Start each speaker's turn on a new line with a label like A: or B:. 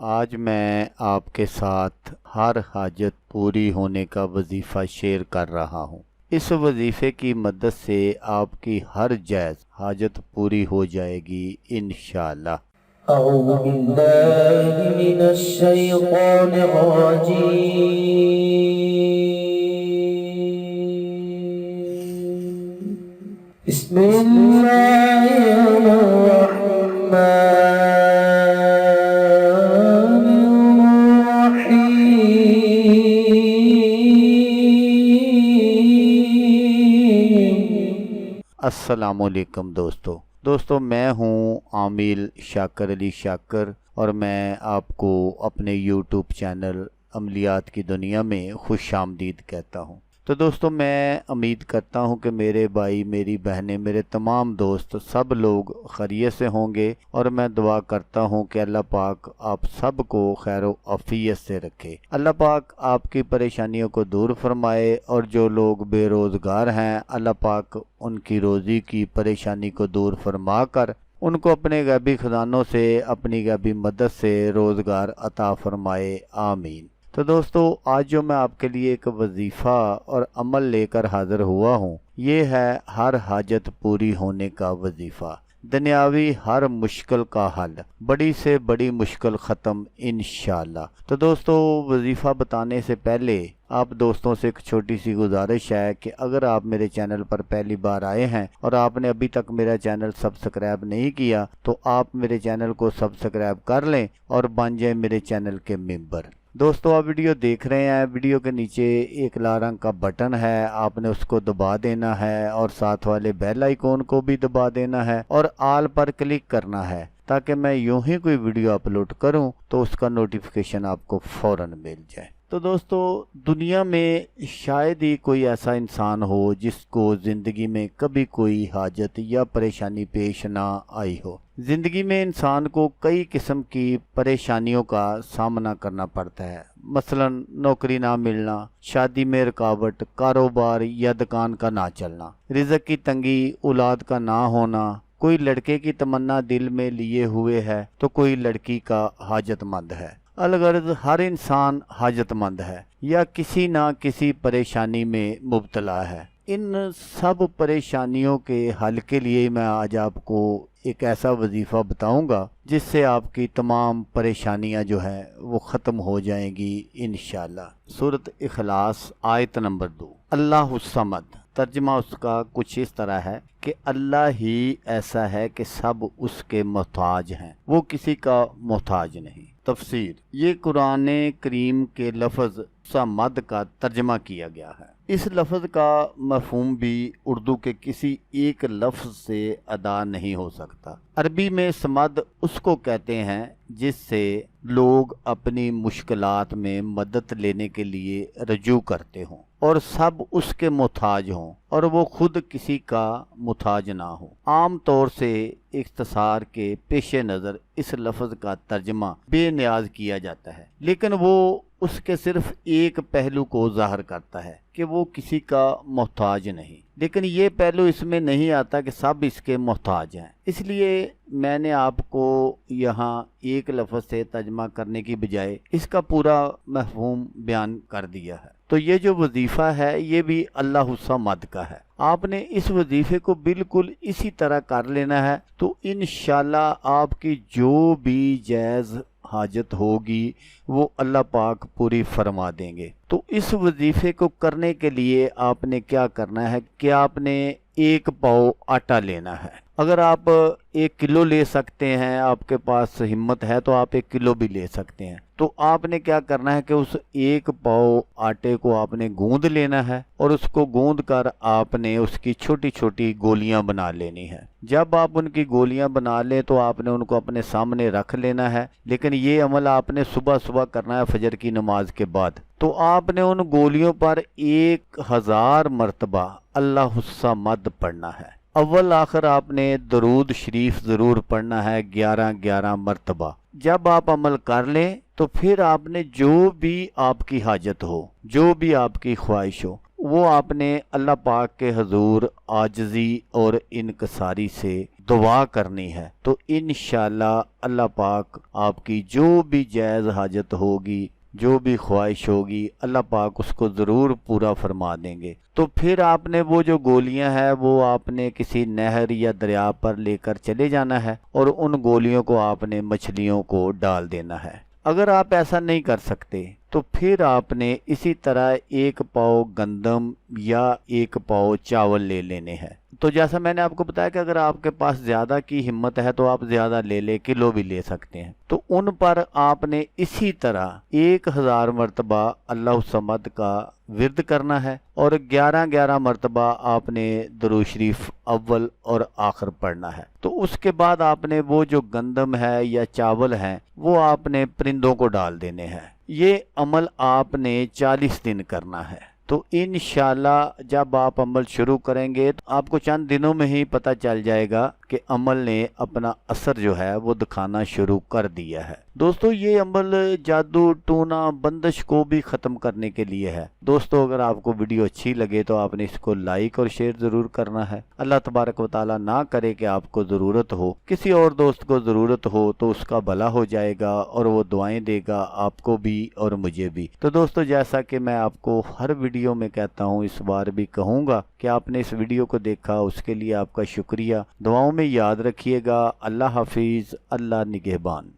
A: آج میں آپ کے ساتھ ہر حاجت پوری ہونے کا وظیفہ شیئر کر رہا ہوں۔ اس وظیفے کی مدد سے آپ کی ہر جائز حاجت پوری ہو جائے گی انشاءاللہ۔
B: اعوذ باللہ من الشیطان الرجیم، بسم اللہ الرحمن
A: السلام علیکم دوستو میں ہوں عامل شاکر علی شاکر، اور میں آپ کو اپنے یوٹیوب چینل عملیات کی دنیا میں خوش آمدید کہتا ہوں۔ تو دوستو میں امید کرتا ہوں کہ میرے بھائی، میری بہنیں، میرے تمام دوست سب لوگ خیریت سے ہوں گے، اور میں دعا کرتا ہوں کہ اللہ پاک آپ سب کو خیر و عافیت سے رکھے۔ اللہ پاک آپ کی پریشانیوں کو دور فرمائے، اور جو لوگ بے روزگار ہیں اللہ پاک ان کی روزی کی پریشانی کو دور فرما کر ان کو اپنے غیبی خزانوں سے، اپنی غیبی مدد سے روزگار عطا فرمائے، آمین۔ تو دوستو آج جو میں آپ کے لیے ایک وظیفہ اور عمل لے کر حاضر ہوا ہوں، یہ ہے ہر حاجت پوری ہونے کا وظیفہ، دنیاوی ہر مشکل کا حل، بڑی سے بڑی مشکل ختم انشاءاللہ۔ تو دوستو وظیفہ بتانے سے پہلے آپ دوستوں سے ایک چھوٹی سی گزارش ہے کہ اگر آپ میرے چینل پر پہلی بار آئے ہیں اور آپ نے ابھی تک میرا چینل سبسکرائب نہیں کیا تو آپ میرے چینل کو سبسکرائب کر لیں اور بن جائیں میرے چینل کے ممبر۔ دوستو آپ ویڈیو دیکھ رہے ہیں، ویڈیو کے نیچے ایک لال رنگ کا بٹن ہے، آپ نے اس کو دبا دینا ہے، اور ساتھ والے بیل آئیکن کو بھی دبا دینا ہے، اور آل پر کلک کرنا ہے تاکہ میں یوں ہی کوئی ویڈیو اپلوڈ کروں تو اس کا نوٹیفیکیشن آپ کو فوراً مل جائے۔ تو دوستو دنیا میں شاید ہی کوئی ایسا انسان ہو جس کو زندگی میں کبھی کوئی حاجت یا پریشانی پیش نہ آئی ہو۔ زندگی میں انسان کو کئی قسم کی پریشانیوں کا سامنا کرنا پڑتا ہے، مثلا نوکری نہ ملنا، شادی میں رکاوٹ، کاروبار یا دکان کا نہ چلنا، رزق کی تنگی، اولاد کا نہ ہونا، کوئی لڑکے کی تمنا دل میں لیے ہوئے ہے تو کوئی لڑکی کا حاجت مند ہے۔ الغرض ہر انسان حاجت مند ہے یا کسی نہ کسی پریشانی میں مبتلا ہے۔ ان سب پریشانیوں کے حل کے لیے میں آج آپ کو ایک ایسا وظیفہ بتاؤں گا جس سے آپ کی تمام پریشانیاں جو ہیں وہ ختم ہو جائیں گی انشاءاللہ۔ سورۃ اخلاص آیت نمبر 2۔ اللہ الصمد، ترجمہ اس کا کچھ اس طرح ہے کہ اللہ ہی ایسا ہے کہ سب اس کے محتاج ہیں، وہ کسی کا محتاج نہیں۔ تفسیر، یہ قرآن کریم کے لفظ صمد کا ترجمہ کیا گیا ہے۔ اس لفظ کا مفہوم بھی اردو کے کسی ایک لفظ سے ادا نہیں ہو سکتا۔ عربی میں صمد اس کو کہتے ہیں جس سے لوگ اپنی مشکلات میں مدد لینے کے لیے رجوع کرتے ہوں اور سب اس کے محتاج ہوں اور وہ خود کسی کا محتاج نہ ہو۔ عام طور سے اختصار کے پیش نظر اس لفظ کا ترجمہ بے نیاز کیا جاتا ہے، لیکن وہ اس کے صرف ایک پہلو کو ظاہر کرتا ہے کہ وہ کسی کا محتاج نہیں، لیکن یہ پہلو اس میں نہیں آتا کہ سب اس کے محتاج ہیں۔ اس لیے میں نے آپ کو یہاں ایک لفظ سے ترجمہ کرنے کی بجائے اس کا پورا مفہوم بیان کر دیا ہے۔ تو یہ جو وظیفہ ہے یہ بھی اللہ الصمد کا ہے۔ آپ نے اس وظیفے کو بالکل اسی طرح کر لینا ہے تو انشاءاللہ آپ کی جو بھی جائز حاجت ہوگی وہ اللہ پاک پوری فرما دیں گے۔ تو اس وظیفے کو کرنے کے لیے آپ نے کیا کرنا ہے کہ آپ نے 1 پاؤ آٹا لینا ہے۔ اگر آپ 1 کلو لے سکتے ہیں، آپ کے پاس ہمت ہے تو آپ 1 کلو بھی لے سکتے ہیں۔ تو آپ نے کیا کرنا ہے کہ اس 1 پاؤ آٹے کو آپ نے گوندھ لینا ہے، اور اس کو گوندھ کر آپ نے اس کی چھوٹی چھوٹی گولیاں بنا لینی ہے۔ جب آپ ان کی گولیاں بنا لیں تو آپ نے ان کو اپنے سامنے رکھ لینا ہے، لیکن یہ عمل آپ نے صبح کرنا ہے فجر کی نماز کے بعد۔ تو آپ نے ان گولیوں پر 1000 مرتبہ اللہ الصمد پڑھنا ہے۔ اول آخر آپ نے درود شریف ضرور پڑھنا ہے 11 مرتبہ۔ جب آپ عمل کر لیں تو پھر آپ نے جو بھی آپ کی حاجت ہو، جو بھی آپ کی خواہش ہو، وہ آپ نے اللہ پاک کے حضور عاجزی اور انکساری سے دعا کرنی ہے، تو انشاءاللہ اللہ پاک آپ کی جو بھی جائز حاجت ہوگی، جو بھی خواہش ہوگی، اللہ پاک اس کو ضرور پورا فرما دیں گے۔ تو پھر آپ نے وہ جو گولیاں ہیں وہ آپ نے کسی نہر یا دریا پر لے کر چلے جانا ہے اور ان گولیوں کو آپ نے مچھلیوں کو ڈال دینا ہے۔ اگر آپ ایسا نہیں کر سکتے تو پھر آپ نے اسی طرح 1 پاؤ گندم یا 1 پاؤ چاول لے لینے ہیں۔ تو جیسا میں نے آپ کو بتایا کہ اگر آپ کے پاس زیادہ کی ہمت ہے تو آپ زیادہ لے کلو بھی لے سکتے ہیں۔ تو ان پر آپ نے اسی طرح 1000 مرتبہ اللہ الصمد کا ورد کرنا ہے اور 11 مرتبہ آپ نے درود شریف اول اور آخر پڑھنا ہے۔ تو اس کے بعد آپ نے وہ جو گندم ہے یا چاول ہیں وہ آپ نے پرندوں کو ڈال دینے ہیں۔ یہ عمل آپ نے 40 دن کرنا ہے۔ تو انشاءاللہ جب آپ عمل شروع کریں گے تو آپ کو چند دنوں میں ہی پتہ چل جائے گا کہ عمل نے اپنا اثر جو ہے وہ دکھانا شروع کر دیا ہے۔ دوستو یہ عمل جادو ٹونا بندش کو بھی ختم کرنے کے لیے ہے۔ دوستو اگر آپ کو ویڈیو اچھی لگے تو آپ نے اس کو لائک اور شیئر ضرور کرنا ہے۔ اللہ تبارک و تعالیٰ نہ کرے کہ آپ کو ضرورت ہو، کسی اور دوست کو ضرورت ہو تو اس کا بھلا ہو جائے گا اور وہ دعائیں دے گا آپ کو بھی اور مجھے بھی۔ تو دوستو جیسا کہ میں آپ کو ہر ویڈیو میں کہتا ہوں، اس بار بھی کہوں گا کہ آپ نے اس ویڈیو کو دیکھا، اس کے لیے آپ کا شکریہ۔ دعاؤں میں یاد رکھیے گا۔ اللہ حافظ، اللہ نگہبان۔